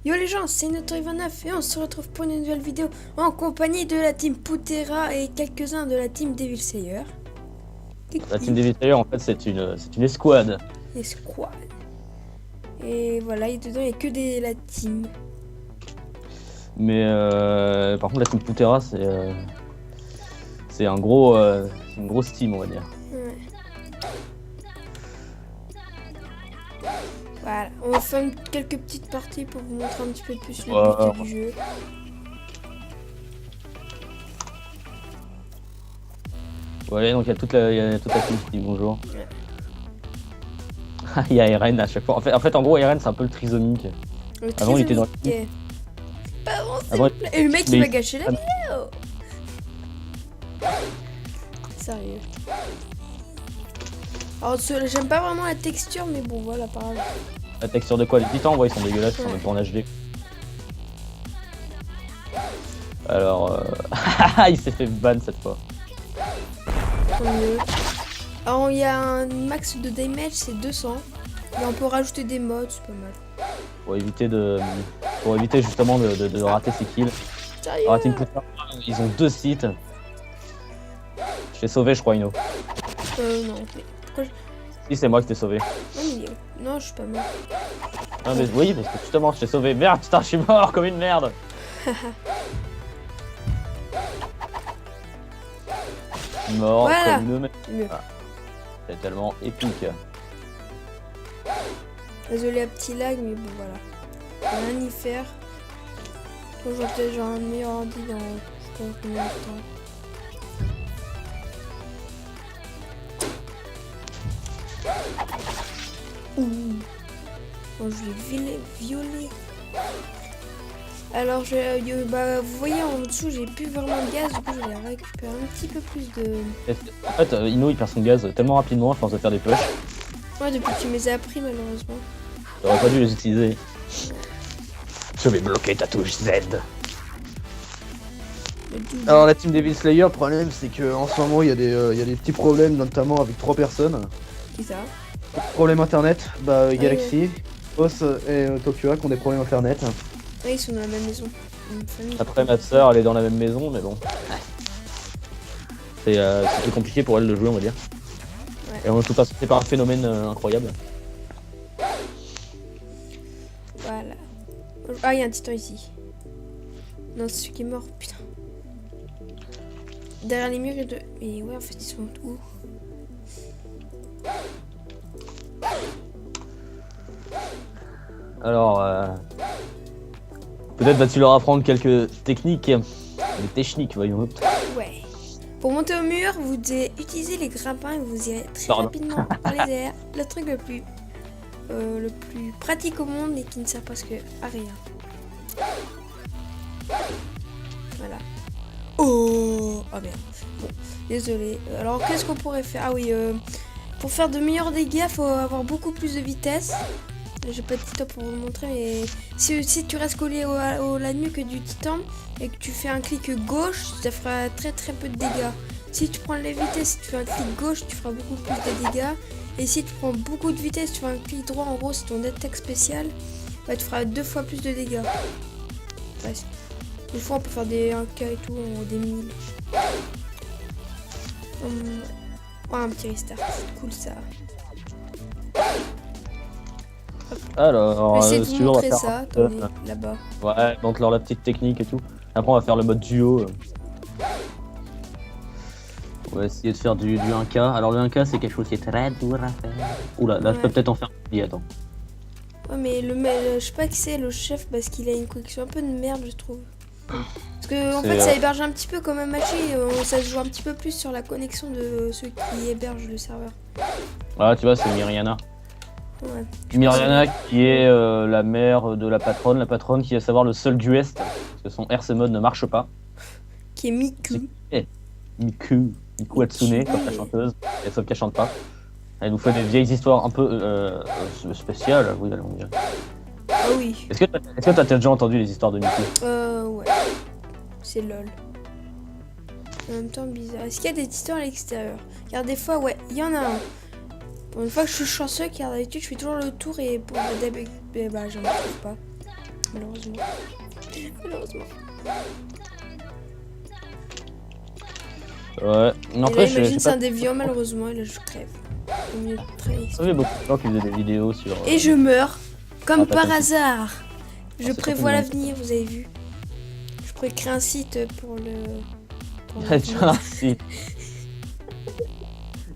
Yo les gens, c'est Noto29 et on se retrouve pour une nouvelle vidéo en compagnie de la team Putera et quelques-uns de la team Devil Slayer. La team Devil Slayer, en fait, c'est une escouade. Les squads. Et voilà, et dedans il n'y a que la team. Mais par contre, la team Putera, c'est une grosse team, on va dire. Ouais. Voilà, on va faire quelques petites parties pour vous montrer un petit peu plus le but du jeu. Ouais, donc il y a toute la team qui dit bonjour. Ouais. Il y a Eren à chaque fois. En fait, en gros, Eren, c'est un peu le trisomique. Avant, il était dans le Et le mec, il m'a gâché la vidéo. Sérieux. Alors, j'aime pas vraiment la texture, mais bon, voilà, pas grave. La texture de quoi? Les titans, ouais, ils sont dégueulasses, ils sont même pas en HD. Alors, il s'est fait ban cette fois. Alors, il y a un max de damage, c'est 200. Mais on peut rajouter des mods, c'est pas mal. Pour éviter justement de rater ses kills. Alors, la team Putera, ils ont 2 sites. Je t'ai sauvé, je crois, Ino. Non, mais pourquoi Si, c'est moi qui t'ai sauvé. Non, je suis pas mort. Non, mais oui, parce que justement, je t'ai sauvé. Merde, putain, je suis mort comme une merde. Mort voilà. comme une merde. Ah, c'est tellement épique. Désolé, un petit lag, mais bon, voilà. Rien y faire. Aujourd'hui, peut-être genre un meilleur ordi dans je sais pas combien de temps. Ouh. Oh, je l'ai violé. Alors, vous voyez en dessous, j'ai plus vraiment de gaz, du coup, je vais récupérer un petit peu plus de. En fait, Ino il perd son gaz tellement rapidement, je pense, de faire des push. Ouais, depuis que tu me les as appris, malheureusement. J'aurais pas dû les utiliser. Je vais bloquer ta touche Z. Alors la team Devil Slayer, le problème c'est qu'en ce moment il y a des petits problèmes, notamment avec 3 personnes. Qui ça? Problème internet, Galaxy, Os et Tokyo qui ont des problèmes internet. Ouais, ils sont dans la même maison. Après ma soeur elle est dans la même maison, mais bon. C'est plus compliqué pour elle de jouer, on va dire. Ouais. Et en tout cas, c'est pas un phénomène incroyable. Voilà. Ah, il y a un titan ici. Non, c'est celui qui est mort, putain. Derrière les murs et deux. Mais ouais, en fait, ils sont où? Alors, peut-être vas-tu leur apprendre quelques techniques. Des techniques, voyons. Ouais. Pour monter au mur, vous devez utiliser les grappins et vous irez très rapidement dans les airs. Le truc le plus pratique au monde et qui ne sert presque à rien. Voilà. Oh merde. Bon, désolé. Alors qu'est-ce qu'on pourrait faire? Ah oui, pour faire de meilleurs dégâts, faut avoir beaucoup plus de vitesse. J'ai pas de titan pour vous le montrer, mais si tu restes collé à la nuque du titan et que tu fais un clic gauche, ça fera très peu de dégâts. Si tu prends la vitesse, si tu fais un clic gauche, tu feras beaucoup plus de dégâts. Et si tu prends beaucoup de vitesse, tu fais un clic droit, en gros c'est ton attaque spéciale, bah, tu feras 2 fois plus de dégâts. Ouais, des fois on peut faire des 1K et tout, des 1000. Oh, un petit restart, c'est cool ça. Alors, j'essaie de vous montrer ça, attendez, là-bas. Ouais, montre-leur la petite technique et tout. Après, on va faire le mode duo. On va essayer de faire du 1K. Alors, le 1K, c'est quelque chose qui est très dur à faire. Oula, là, je peux peut-être en faire un petit, attends. Ouais, mais je sais pas qui c'est, le chef, parce qu'il a une connexion un peu de merde, je trouve. Parce que, en fait, ça héberge un petit peu comme un match, ça se joue un petit peu plus sur la connexion de ceux qui hébergent le serveur. Ah, tu vois, c'est Myriana. Ouais. Myriana qui est la mère de la patronne qui est à savoir le seul duest, parce que son RC mode ne marche pas. Qui est Miku. Miku Hatsune, comme la chanteuse, et sauf qu'elle chante pas. Elle nous fait des vieilles histoires un peu spéciales, oui, allons dire. Ah oui. Est-ce que t'as déjà entendu les histoires de Miku? Ouais. C'est lol. En même temps bizarre. Est-ce qu'il y a des histoires à l'extérieur? Car des fois, ouais, il y en a un. Pour une fois que je suis chanceux, car d'habitude je fais toujours le tour et pour bah j'en trouve pas. Malheureusement. Malheureusement. Ouais. Non, Et là, après, je imagine, sais c'est pas. un déviant, malheureusement, et là, je crève. Au milieu de trahir. Il y a beaucoup de gens qui faisaient des vidéos sur. Et je meurs, comme Ah, pas par comme hasard. Je c'est prévois pas l'avenir, vous avez vu. Je pourrais créer un site pour le... pour Il y a déjà un site.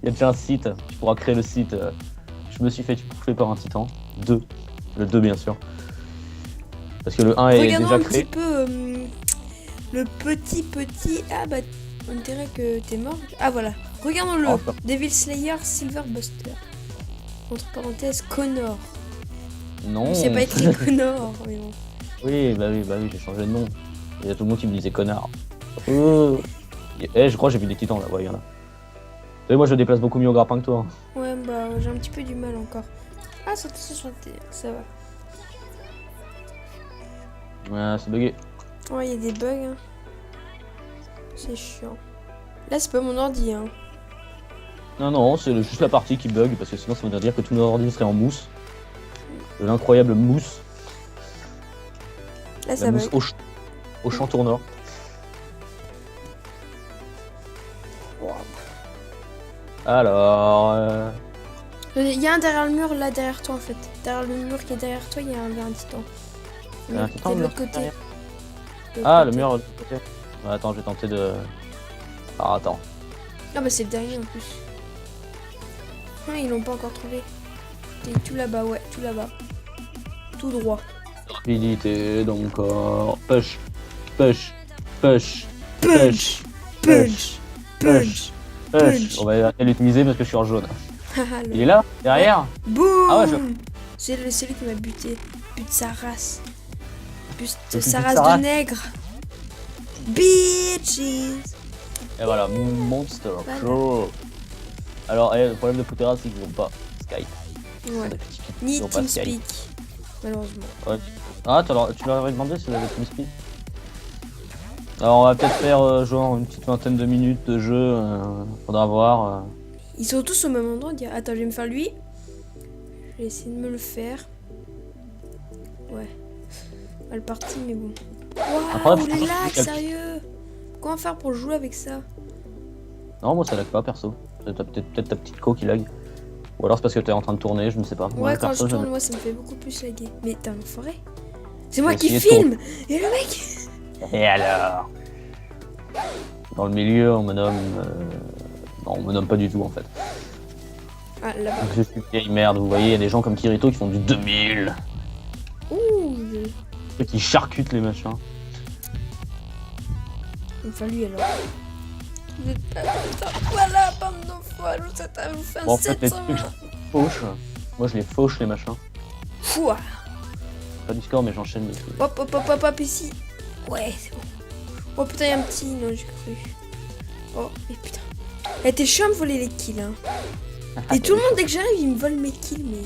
Il y a déjà un site. Tu pourras créer le site. Je me suis fait tuer par un titan. 2. Le 2, bien sûr. Parce que le 1 est Regardons déjà un créé. petit peu le petit... Ah bah, on dirait que t'es mort. Ah voilà, regardons-le. Oh, pas. Devil Slayer Silver Buster. Entre parenthèses, Connor. Non. C'est pas écrit Connor, mais bon. Oui, j'ai changé de nom. Il y a tout le monde qui me disait connard. Oh. Je crois que j'ai vu des titans là, ouais, il y en a. Vous savez, moi je me déplace beaucoup mieux au grappin que toi. Ouais, bah, j'ai un petit peu du mal encore. Ah, ça va. Ouais, c'est bugué. Ouais, il y a des bugs. Hein. C'est chiant. Là, c'est pas mon ordi, hein. Non, c'est juste la partie qui bug parce que sinon ça voudrait dire que tout nos ordi serait en mousse. De l'incroyable mousse. Là, ça La mousse bug. au champ tournant. Alors. Il y a un derrière le mur, là, derrière toi, en fait. Derrière le mur qui est derrière toi, il y a un titan. Il y a un titan, de le l'autre mur côté. derrière. De l'autre Ah, le côté. mur de l'autre côté. Ouais, attends, je vais tenter de. Ah, attends. Ah, bah, c'est le dernier, en plus. Ah, ils l'ont pas encore trouvé. Et tout là-bas, ouais, tout là-bas. Tout droit. Rapidité dans mon corps. Push. Push. Push. Punch Punch Punch Punch. On va arrêter de l'utiliser parce que je suis en jaune. Haha, Il est là, derrière. boum. Ah ouais, C'est celui qui m'a buté. But sa race. But Le sa but de race sa de race. nègre. Bitches. Et voilà, Monster Voilà. Pro. Alors, le problème de Putera, c'est qu'ils n'ont pas Skype. Ouais. Ils Ni ont pas Skype. TeamSpeak. Malheureusement. Ouais. Ah, tu leur avais demandé si vous avez TeamSpeak. Alors, on va peut-être faire genre une petite vingtaine de minutes de jeu. Faudra voir. Ils sont tous au même endroit. Dire, attends, je vais me faire lui. Je vais essayer de me le faire. Ouais. Mal parti, mais bon. Après, Waouh, faut les que je lags, calcule. sérieux. Comment faire pour jouer avec ça? Non, moi ça lag pas perso. T'as peut-être ta petite co qui lag. Ou alors c'est parce que t'es en train de tourner, je ne sais pas. Moi, Ouais, quand perso, je tourne, j'avais- moi, ça me fait beaucoup plus laguer. Mais t'es un enfoiré. C'est moi J'ai qui essayé de filme. Et le mec. Et alors? Dans le milieu, on me nomme. Non, on me nomme pas du tout en fait. Ah, là-bas. Donc, je suis une vieille merde, vous voyez, il y a des gens comme Kirito qui font du 2000. Ouh. Et qui charcutent les machins. Enfin, lui alors. Vous êtes pas content. Voilà, bande d'enfoirés. Je vous fais un Bon, en fait, les 720. trucs, je les fauche. Moi je les fauche les machins. Fouah. Pas du score, mais j'enchaîne les trucs. Hop, hop, hop, hop, hop, ici. Ouais, c'est bon. Oh putain, il y a un petit. Non, j'ai cru. Oh, mais putain. Eh, t'es chiant de voler les kills, hein. Et tout le monde, dès que j'arrive, il me vole mes kills, mais.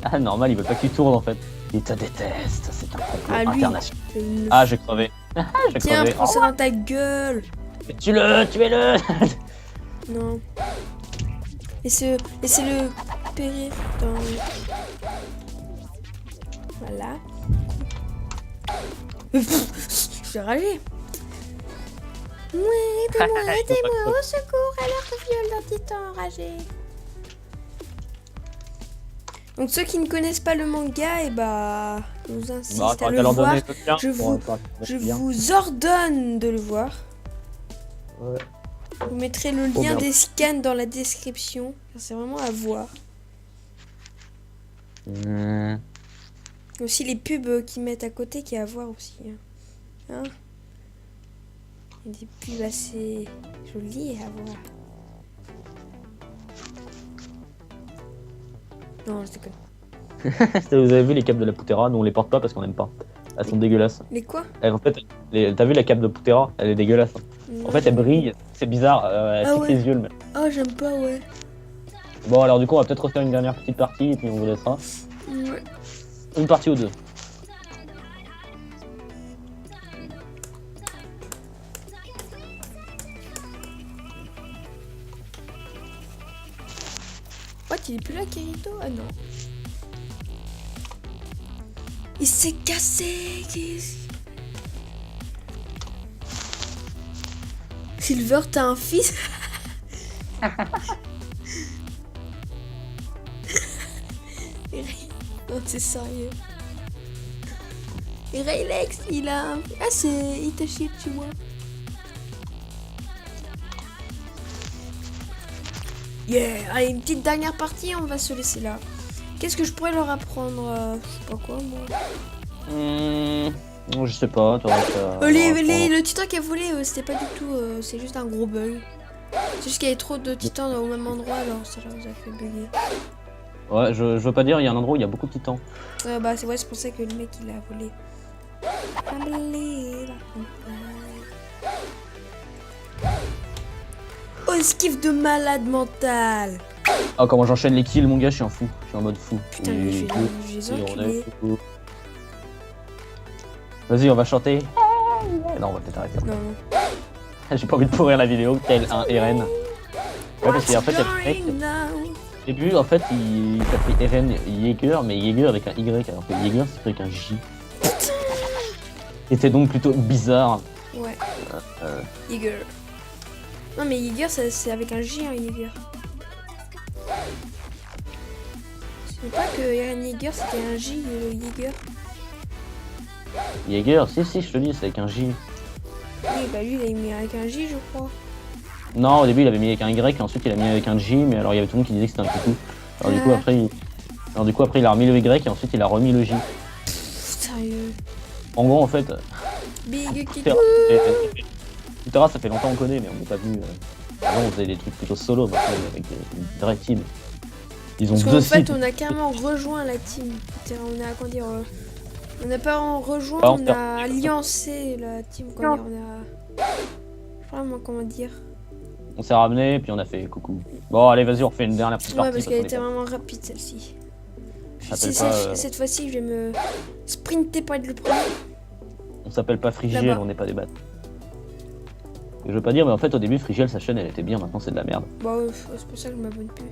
Ah, normal, ils veulent pas que tu tournes en fait. Ils te détestent, c'est un complot Ah, lui. international. Le- Ah, j'ai crevé. J'ai Tiens, crevé. prends ça dans ta gueule. Oh, tuez-le. Non. Laissez-le périr dans. Voilà. Je suis ragé. Ouais, aidez-moi, au secours, alors que viole d'un titan enragé. Donc ceux qui ne connaissent pas le manga, et bah, je vous insiste Bah, à t'auras le qu'à leur voir. donner le lien Je pour- vous- pour- Je bien. vous ordonne de le voir. Ouais. Vous mettrez le Oh, lien merde. des scans dans la description. C'est vraiment à voir. Aussi les pubs qu'ils mettent à côté qui est à voir aussi. Hein. Il y a des pubs assez jolies à voir. Non, je déconne. Vous avez vu les capes de la Putera? Nous on les porte pas parce qu'on aime pas. Elles sont dégueulasses. Les quoi? En fait, t'as vu la cape de Putera? Elle est dégueulasse. En fait, elle brille. C'est bizarre. Elle Ah pique ouais. les yeux. Le mec. Oh, j'aime pas, ouais. Bon, alors du coup, on va peut-être refaire une dernière petite partie et puis on vous laissera. Ouais. Une partie ou deux. What, il est plus là, Kirito? Ah non. Il s'est cassé. Silver, t'as un fils? Non, c'est sérieux. Et Raylex, il a un... Ah, c'est Itachi, tu vois. Yeah. Allez, une petite dernière partie, on va se laisser là. Qu'est-ce que je pourrais leur apprendre? Je sais pas quoi, moi. Je sais pas, t'aurais qu'à... Le titan qui a volé, c'était pas du tout... c'est juste un gros bug. C'est juste qu'il y avait trop de titans au même endroit, alors ça vous a fait bugger. Ouais, je veux pas dire, il y a un endroit où il y a beaucoup de titans. Bah c'est vrai, c'est pour ça que le mec il a volé. Oh, esquive de malade mental. Ah, comment j'enchaîne les kills, mon gars, je suis en fou. Je suis en mode fou. Putain, mais je les ai enculés. Vas-y, on va chanter. Non, on va peut-être arrêter. Non. J'ai pas envie de pourrir la vidéo, tel un RN. Ouais, parce qu'en fait, il y a le mec... Au début, en fait, il s'appelait RN Jaeger, mais Jaeger avec un Y, alors que Jaeger c'est avec un J. C'était donc plutôt bizarre. Ouais. Jaeger. Non, mais Jaeger, c'est avec un J, hein, Jaeger. Je sais pas que Eren Jaeger, c'était un J, Jaeger. Jaeger, si, je te dis, c'est avec un J. Oui, bah lui, il a mis avec un J, je crois. Non, au début, il avait mis avec un Y, et ensuite, il a mis avec un J, mais alors, il y avait tout le monde qui disait que c'était un coucou. Alors, du coup, après, il a remis le Y, et ensuite, il a remis le J. Sérieux. En gros, en fait... Big Tera, ça fait longtemps qu'on connaît, mais on n'est pas venu... Avant, on faisait des trucs plutôt solo, maintenant, avec des vraies teams. Ils ont Parce deux qu'en fait, sites. on a carrément rejoint la team. On a, comment dire... on n'a pas rejoint, Ah, on a alliancé la team. On a... Vraiment, comment dire... On s'est ramené, puis on a fait coucou. Bon, allez, vas-y, on refait une dernière petite partie. Ouais, parce qu'elle était vraiment rapide, celle-ci. Cette fois-ci, je vais me sprinter pour être le premier. On s'appelle pas Frigiel, on n'est pas des bâtes. Je veux pas dire, mais en fait, au début, Frigiel, sa chaîne, elle était bien, maintenant, c'est de la merde. Bah, c'est pour ça que je m'abonne plus.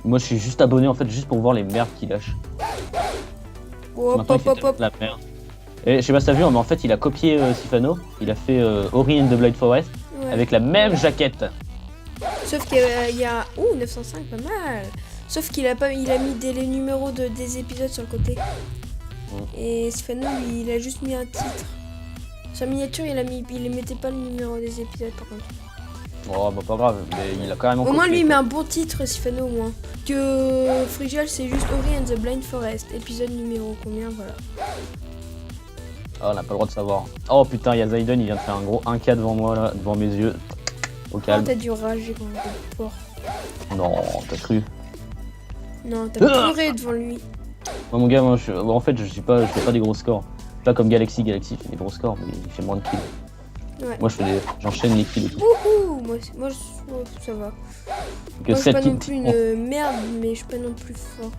Moi, je suis juste abonné, en fait, juste pour voir les merdes qu'il lâche. Hop. La merde. Et je sais pas si t'as vu, mais en fait, il a copié Sifano. Il a fait Ori and the Blind Forest avec la même jaquette. Sauf qu'il y a... Ouh, 905, pas mal. Sauf qu'il a mis les numéros des épisodes sur le côté. Et Sifano, lui, il a juste mis un titre. Sa miniature, il mettait pas le numéro des épisodes, par contre. Oh, bah pas grave, mais il a carrément Au moins, lui, il met un bon titre, Sifano, au moins. Que Frigiel, c'est juste Ori and the Blind Forest. Épisode numéro combien, voilà. Ah, on n'a pas le droit de savoir. Oh putain, il y a Zaiden, il vient de faire un gros 1K devant moi, là, devant mes yeux. Au calme. Oh, t'as dû rager quand même, fort. Non, t'as cru. Non, t'as pleuré devant lui. Moi, mon gars, en fait, je fais pas des gros scores. Pas comme Galaxy fait des gros scores, mais il fait moins de kills. Ouais. Moi, j'enchaîne les kills et tout. Wouhou, moi, ça va. Que Moi, je suis pas 7 non plus une merde, mais je suis pas non plus fort.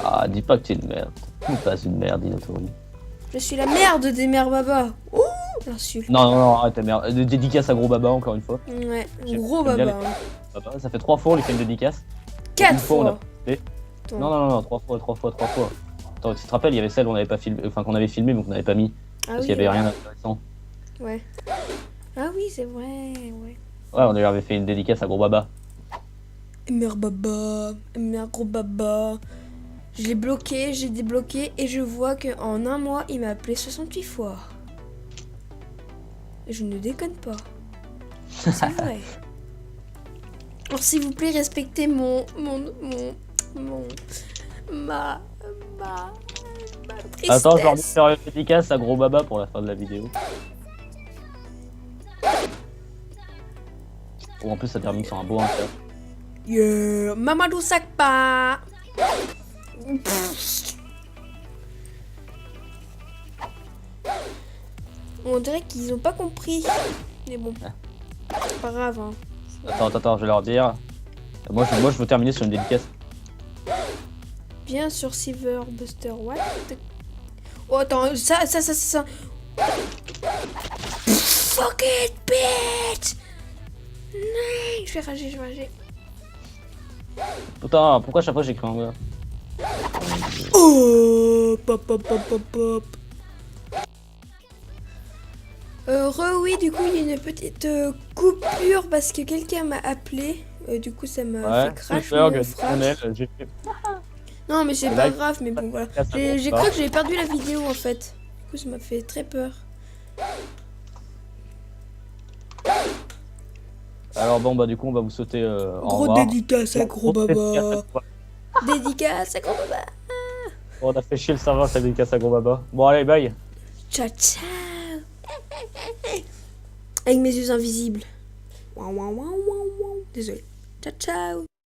Ah, dis pas que t'es une merde. Tu n'es pas une merde, Inatori. Je suis la merde des mères baba. Ouh, insulte. Non, arrête ta merde. Dédicace à Gros Baba, encore une fois. Ouais, J'aime gros bien baba. Baba, ça fait 3 fois on lui fait une dédicace. 4 Une fois, on a fois. fait. Non, 3 fois. Attends, tu te rappelles, il y avait celle qu'on avait pas filmé, enfin qu'on avait filmé mais qu'on n'avait pas mis. Ah Parce oui, qu'il y avait rien d'intéressant. Ouais. Ah oui, c'est vrai, ouais. Ouais, on lui avait fait une dédicace à Gros Baba. Mère baba, mère gros baba. Je l'ai bloqué, j'ai débloqué et je vois qu'en un mois, il m'a appelé 68 fois. Je ne déconne pas. C'est vrai. Alors s'il vous plaît, respectez ma tristesse. Attends, je vais faire une dédicace à Gros Baba pour la fin de la vidéo. Ou en plus ça termine sur un beau 1K. Yeah, Mamadou Sakpa. On dirait qu'ils ont pas compris. Mais bon, c'est pas grave. Hein. Attends, je vais leur dire. Moi je veux terminer sur une dédicace. Bien sur Silver Buster. What the... Oh, attends, ça. Fuck it, bitch. Non, je vais rager. Putain, pourquoi à chaque fois j'écris en gars? Oh, pop, pop, pop, pop, pop. Oui, du coup, il y a une petite coupure parce que quelqu'un m'a appelé. Du coup, ça m'a fait crash mon flash. j'ai fait. Non, mais c'est Et pas là, grave, mais bon, voilà. ça compte J'ai pas. cru que j'avais perdu la vidéo en fait. Du coup, ça m'a fait très peur. Alors bon, bah du coup, on va vous sauter au Gros revoir. dédicace à gros baba. Dédicace à gros baba. Bon, on a fait chier le serveur, ça dédicace à gros baba. Bon, allez, bye. Ciao, ciao. Avec mes yeux invisibles. Désolé. Ciao, ciao.